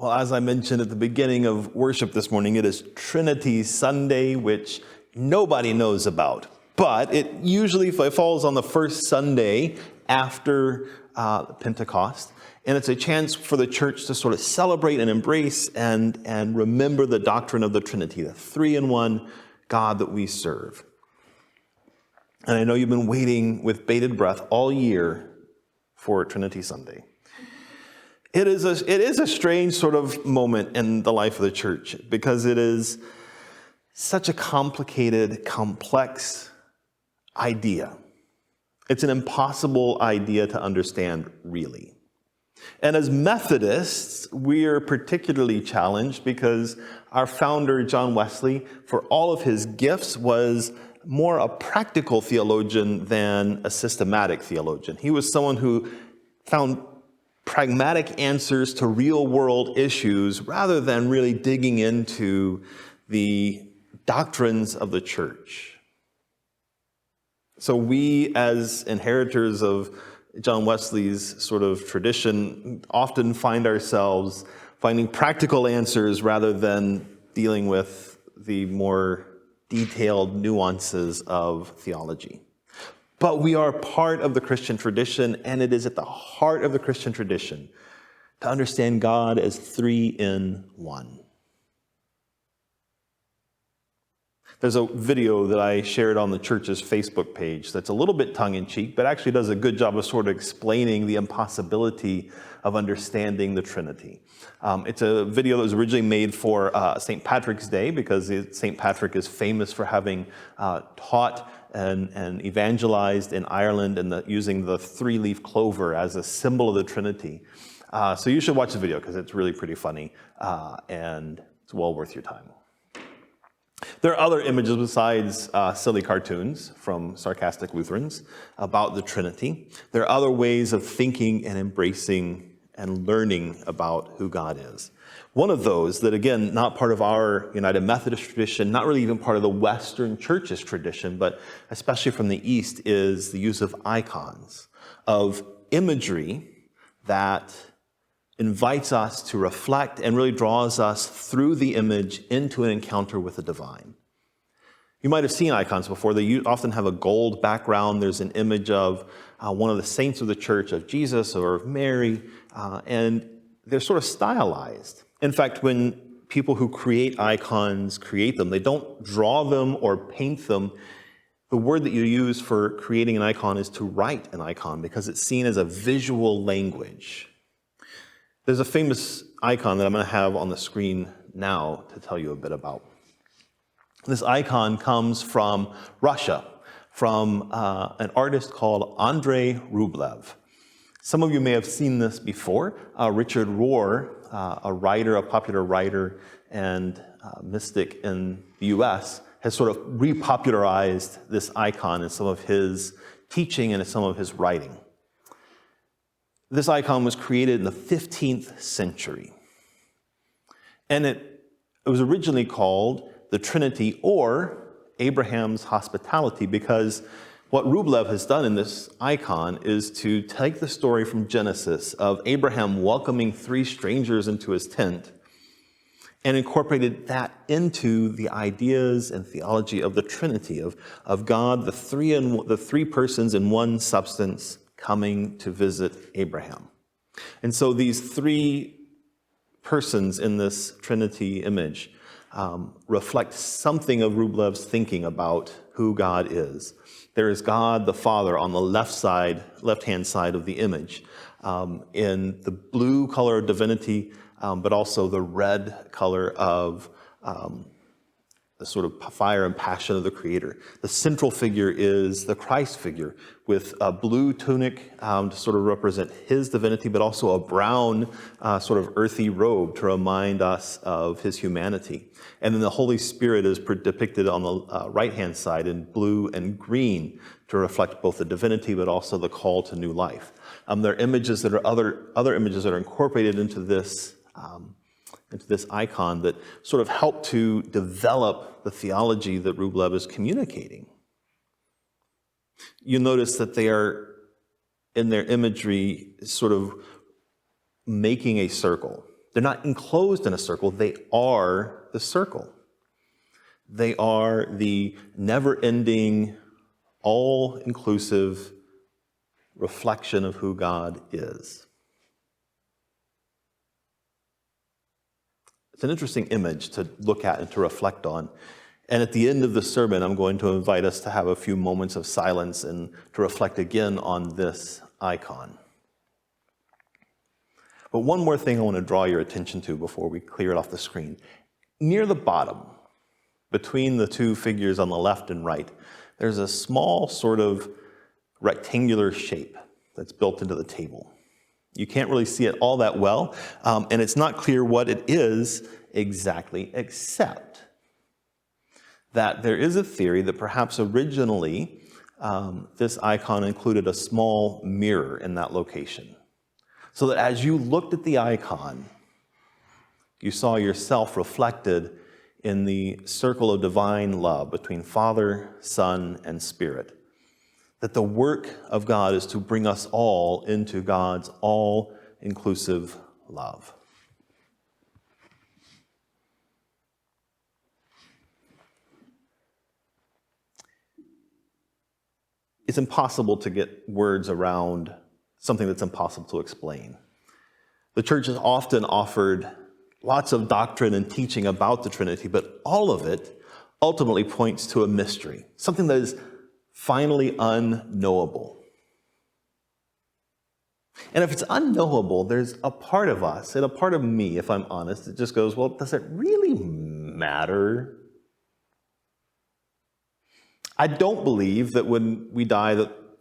Well, as I mentioned at the beginning of worship this morning, it is Trinity Sunday, which nobody knows about. But it usually falls on the first Sunday after Pentecost. And it's a chance for the church to sort of celebrate and embrace and remember the doctrine of the Trinity, the three-in-one God that we serve. And I know you've been waiting with bated breath all year for Trinity Sunday. It is a strange sort of moment in the life of the church because it is such a complicated, complex idea. It's an impossible idea to understand, really. And as Methodists, we are particularly challenged because our founder, John Wesley, for all of his gifts, was more a practical theologian than a systematic theologian. He was someone who found pragmatic answers to real-world issues rather than really digging into the doctrines of the church. So we, as inheritors of John Wesley's sort of tradition, often find ourselves finding practical answers rather than dealing with the more detailed nuances of theology. But we are part of the Christian tradition, and it is at the heart of the Christian tradition to understand God as three in one. There's a video that I shared on the church's Facebook page that's a little bit tongue-in-cheek, but actually does a good job of sort of explaining the impossibility of understanding the Trinity. It's a video that was originally made for St. Patrick's Day because St. Patrick is famous for having taught and evangelized in Ireland and using the three-leaf clover as a symbol of the Trinity. So you should watch the video because it's really pretty funny and it's well worth your time. There are other images besides silly cartoons from sarcastic Lutherans about the Trinity. There are other ways of thinking and embracing and learning about who God is. One of those that, again, not part of our United Methodist tradition, not really even part of the Western church's tradition, but especially from the East, is the use of icons, of imagery that invites us to reflect and really draws us through the image into an encounter with the divine. You might have seen icons before. They often have a gold background. There's an image of one of the saints of the church, of Jesus or of Mary, and they're sort of stylized. In fact, when people who create icons create them, they don't draw them or paint them. The word that you use for creating an icon is to write an icon because it's seen as a visual language. There's a famous icon that I'm going to have on the screen now to tell you a bit about. This icon comes from Russia, from an artist called Andrei Rublev. Some of you may have seen this before. Richard Rohr, a popular writer and mystic in the U.S., has sort of repopularized this icon in some of his teaching and in some of his writing. This icon was created in the 15th century. And it was originally called the Trinity or Abraham's hospitality because what Rublev has done in this icon is to take the story from Genesis of Abraham welcoming three strangers into his tent and incorporated that into the ideas and theology of the Trinity, of God, the three persons in one substance coming to visit Abraham. And so these three persons in this Trinity image reflect something of Rublev's thinking about who God is. There is God the Father on the left-hand side of the image, in the blue color of divinity, but also the red color of the sort of fire and passion of the Creator. The central figure is the Christ figure with a blue tunic to sort of represent his divinity, but also a brown sort of earthy robe to remind us of his humanity. And then the Holy Spirit is depicted on the right-hand side in blue and green to reflect both the divinity, but also the call to new life. There are images that are other images that are incorporated into this icon that sort of help to develop the theology that Rublev is communicating. You notice that they are, in their imagery, sort of making a circle. They're not enclosed in a circle. They are the circle. They are the never-ending, all-inclusive reflection of who God is. It's an interesting image to look at and to reflect on. And at the end of the sermon, I'm going to invite us to have a few moments of silence and to reflect again on this icon. But one more thing I want to draw your attention to before we clear it off the screen. Near the bottom, between the two figures on the left and right, there's a small sort of rectangular shape that's built into the table. You can't really see it all that well, and it's not clear what it is exactly, except that there is a theory that perhaps originally this icon included a small mirror in that location. So that as you looked at the icon, you saw yourself reflected in the circle of divine love between Father, Son, and Spirit. That the work of God is to bring us all into God's all-inclusive love. It's impossible to get words around something that's impossible to explain. The church has often offered lots of doctrine and teaching about the Trinity, but all of it ultimately points to a mystery, something that is finally unknowable. And if it's unknowable, there's a part of us, and a part of me, if I'm honest, that just goes, well, does it really matter? I don't believe that when we die,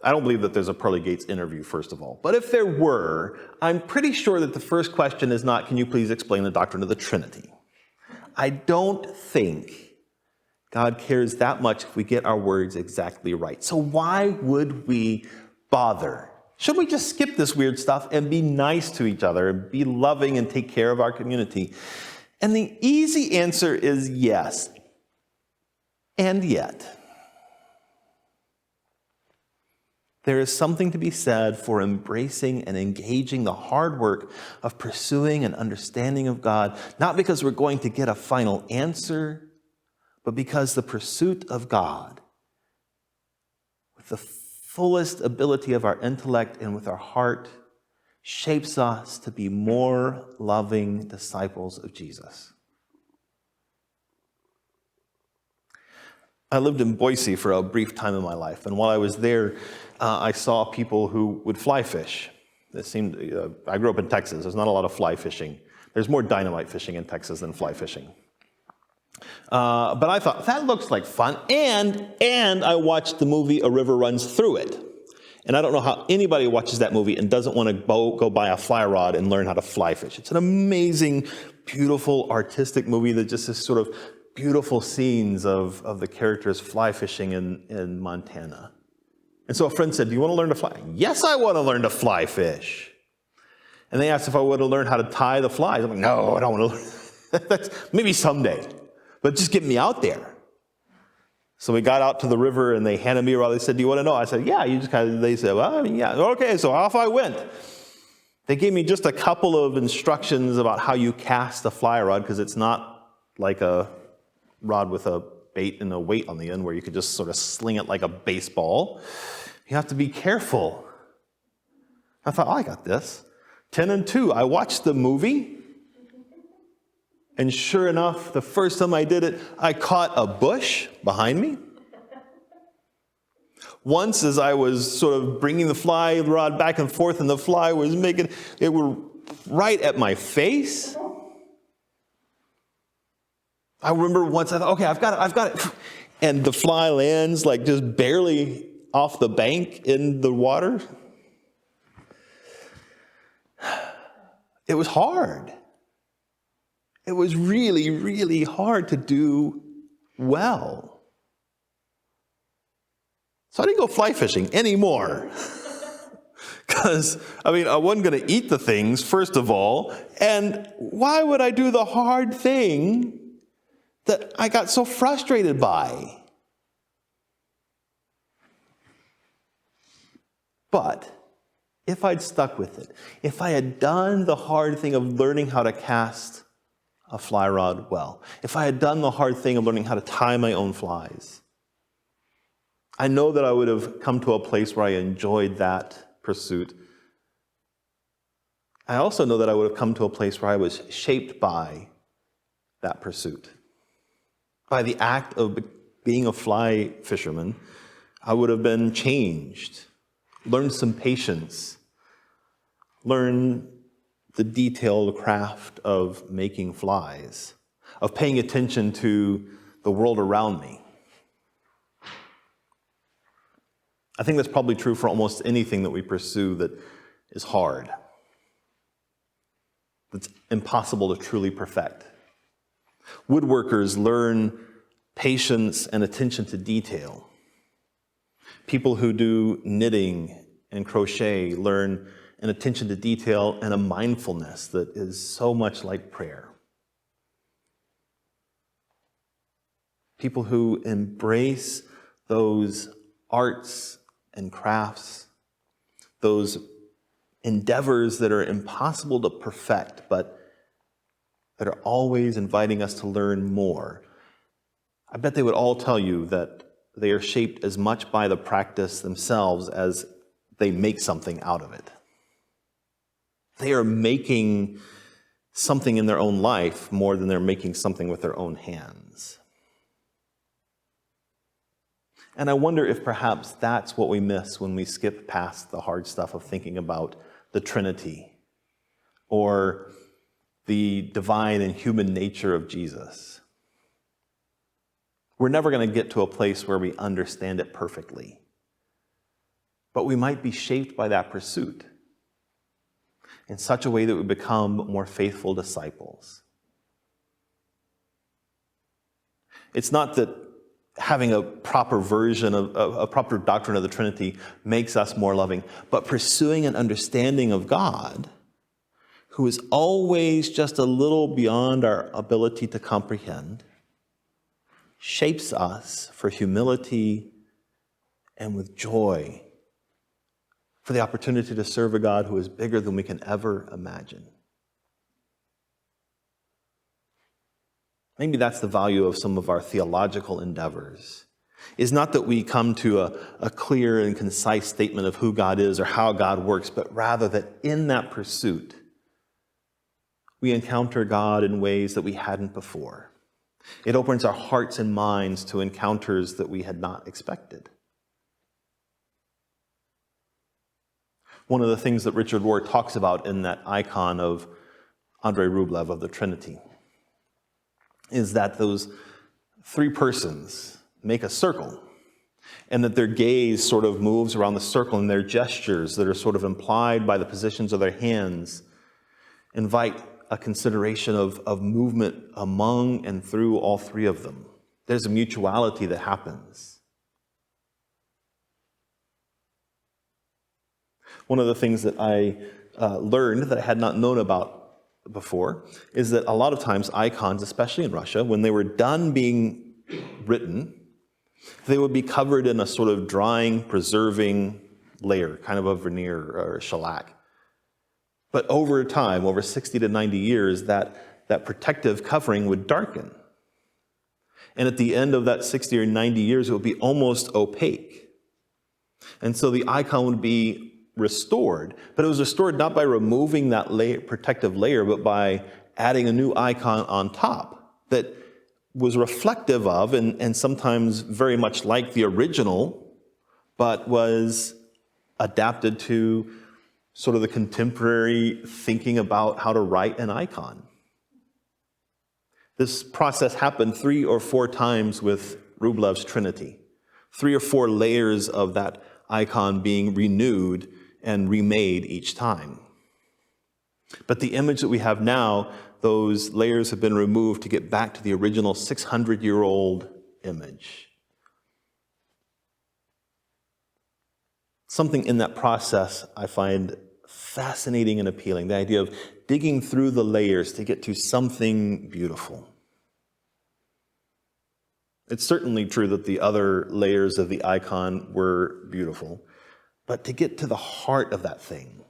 I don't believe that there's a Pearly Gates interview, first of all. But if there were, I'm pretty sure that the first question is not, can you please explain the doctrine of the Trinity? I don't think God cares that much if we get our words exactly right. So why would we bother? Should we just skip this weird stuff and be nice to each other and be loving and take care of our community? And the easy answer is yes. And yet, there is something to be said for embracing and engaging the hard work of pursuing an understanding of God, not because we're going to get a final answer, but because the pursuit of God, with the fullest ability of our intellect and with our heart, shapes us to be more loving disciples of Jesus. I lived in Boise for a brief time in my life, and while I was there, I saw people who would fly fish. I grew up in Texas. There's not a lot of fly fishing. There's more dynamite fishing in Texas than fly fishing. But I thought, that looks like fun. And I watched the movie A River Runs Through It. And I don't know how anybody watches that movie and doesn't want to go buy a fly rod and learn how to fly fish. It's an amazing, beautiful, artistic movie that just is sort of beautiful scenes of the characters fly fishing in Montana. And so a friend said, do you want to learn to fly? Yes, I want to learn to fly fish. And they asked if I would learn how to tie the flies. I'm like, no, I don't want to learn. That's maybe someday, but just get me out there. So we got out to the river and they handed me a rod. They said, do you want to know? I said, yeah. They said, well, I mean, yeah. Okay, so off I went. They gave me just a couple of instructions about how you cast a fly rod, because it's not like a rod with a bait and a weight on the end where you could just sort of sling it like a baseball. You have to be careful. I thought, I got this. 10 and 2, I watched the movie, and sure enough, the first time I did it, I caught a bush behind me. Once, as I was sort of bringing the fly rod back and forth, and the fly was it were right at my face. I remember once I thought, okay, I've got it. And the fly lands like just barely off the bank in the water. It was hard. It was really, really hard to do well. So I didn't go fly fishing anymore. Because, I wasn't going to eat the things, first of all. And why would I do the hard thing that I got so frustrated by? But if I'd stuck with it, if I had done the hard thing of learning how to cast a fly rod well, if I had done the hard thing of learning how to tie my own flies, I know that I would have come to a place where I enjoyed that pursuit. I also know that I would have come to a place where I was shaped by that pursuit. By the act of being a fly fisherman, I would have been changed, learned some patience, learned the detailed craft of making flies, of paying attention to the world around me. I think that's probably true for almost anything that we pursue that is hard, that's impossible to truly perfect. Woodworkers learn patience and attention to detail. People who do knitting and crochet learn an attention to detail and a mindfulness that is so much like prayer. People who embrace those arts and crafts, those endeavors that are impossible to perfect, but that are always inviting us to learn more. I bet they would all tell you that they are shaped as much by the practice themselves as they make something out of it. They are making something in their own life more than they're making something with their own hands. And I wonder if perhaps that's what we miss when we skip past the hard stuff of thinking about the Trinity or the divine and human nature of Jesus. We're never going to get to a place where we understand it perfectly, but we might be shaped by that pursuit in such a way that we become more faithful disciples. It's not that having a proper version of a proper doctrine of the Trinity makes us more loving, but pursuing an understanding of God who is always just a little beyond our ability to comprehend shapes us for humility and with joy for the opportunity to serve a God who is bigger than we can ever imagine. Maybe that's the value of some of our theological endeavors, is not that we come to a clear and concise statement of who God is or how God works, but rather that in that pursuit, we encounter God in ways that we hadn't before. It opens our hearts and minds to encounters that we had not expected. One of the things that Richard Rohr talks about in that icon of Andrei Rublev of the Trinity is that those three persons make a circle, and that their gaze sort of moves around the circle, and their gestures that are sort of implied by the positions of their hands invite a consideration of movement among and through all three of them. There's a mutuality that happens. One of the things that I learned that I had not known about before is that a lot of times icons, especially in Russia, when they were done being written, they would be covered in a sort of drying, preserving layer, kind of a veneer or shellac. But over time, over 60 to 90 years, that protective covering would darken. And at the end of that 60 or 90 years, it would be almost opaque. And so the icon would be restored, but it was restored not by removing that protective layer, but by adding a new icon on top that was reflective of and sometimes very much like the original, but was adapted to sort of the contemporary thinking about how to write an icon. This process happened 3 or 4 times with Rublev's Trinity. 3 or 4 layers of that icon being renewed and remade each time. But the image that we have now, those layers have been removed to get back to the original 600-year-old image. Something in that process I find fascinating and appealing, the idea of digging through the layers to get to something beautiful. It's certainly true that the other layers of the icon were beautiful, But to get to the heart of that thing,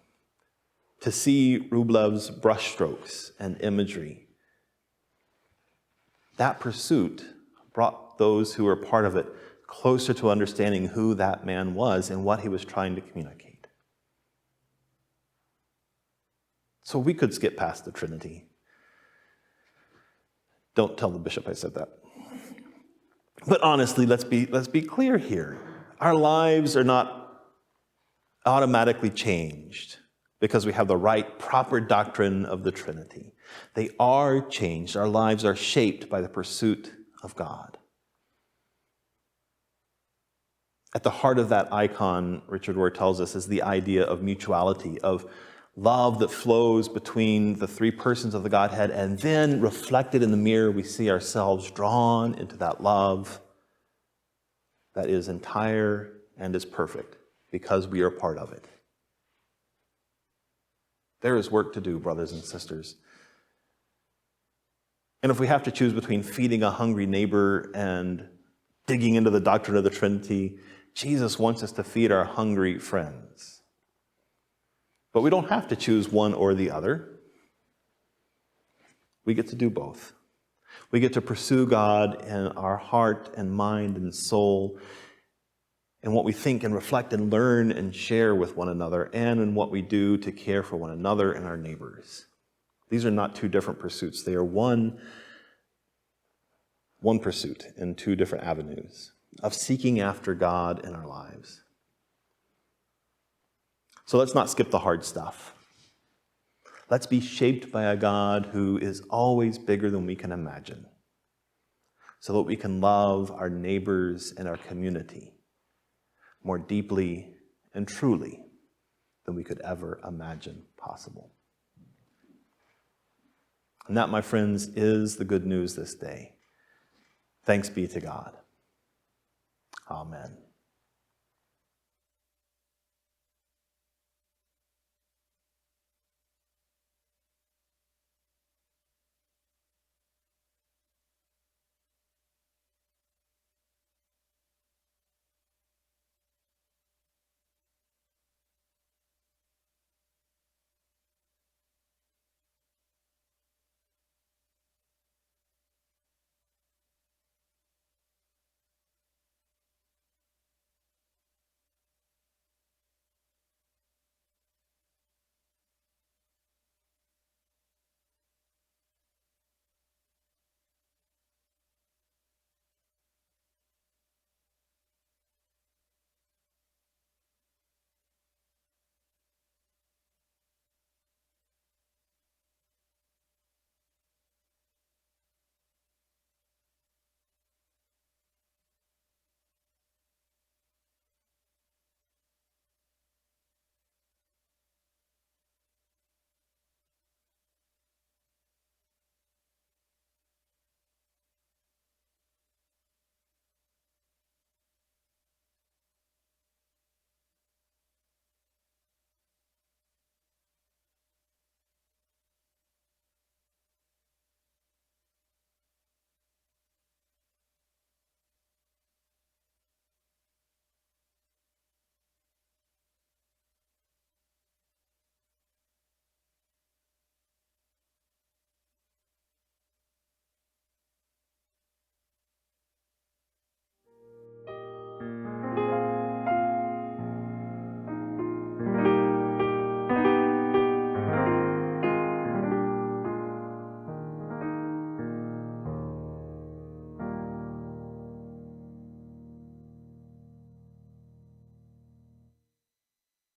to see Rublev's brushstrokes and imagery, that pursuit brought those who were part of it closer to understanding who that man was and what he was trying to communicate. So we could skip past the Trinity. Don't tell the bishop I said that. But honestly, let's be clear here. Our lives are not automatically changed because we have the right, proper doctrine of the Trinity. They are changed. Our lives are shaped by the pursuit of God. At the heart of that icon, Richard Rohr tells us, is the idea of mutuality, of love that flows between the three persons of the Godhead, and then reflected in the mirror, we see ourselves drawn into that love that is entire and is perfect because we are part of it. There is work to do, brothers and sisters. And if we have to choose between feeding a hungry neighbor and digging into the doctrine of the Trinity, Jesus wants us to feed our hungry friends. But we don't have to choose one or the other. We get to do both. We get to pursue God in our heart and mind and soul, in what we think and reflect and learn and share with one another, and in what we do to care for one another and our neighbors. These are not two different pursuits. They are one pursuit in two different avenues of seeking after God in our lives. So let's not skip the hard stuff. Let's be shaped by a God who is always bigger than we can imagine, so that we can love our neighbors and our community more deeply and truly than we could ever imagine possible. And that, my friends, is the good news this day. Thanks be to God. Amen.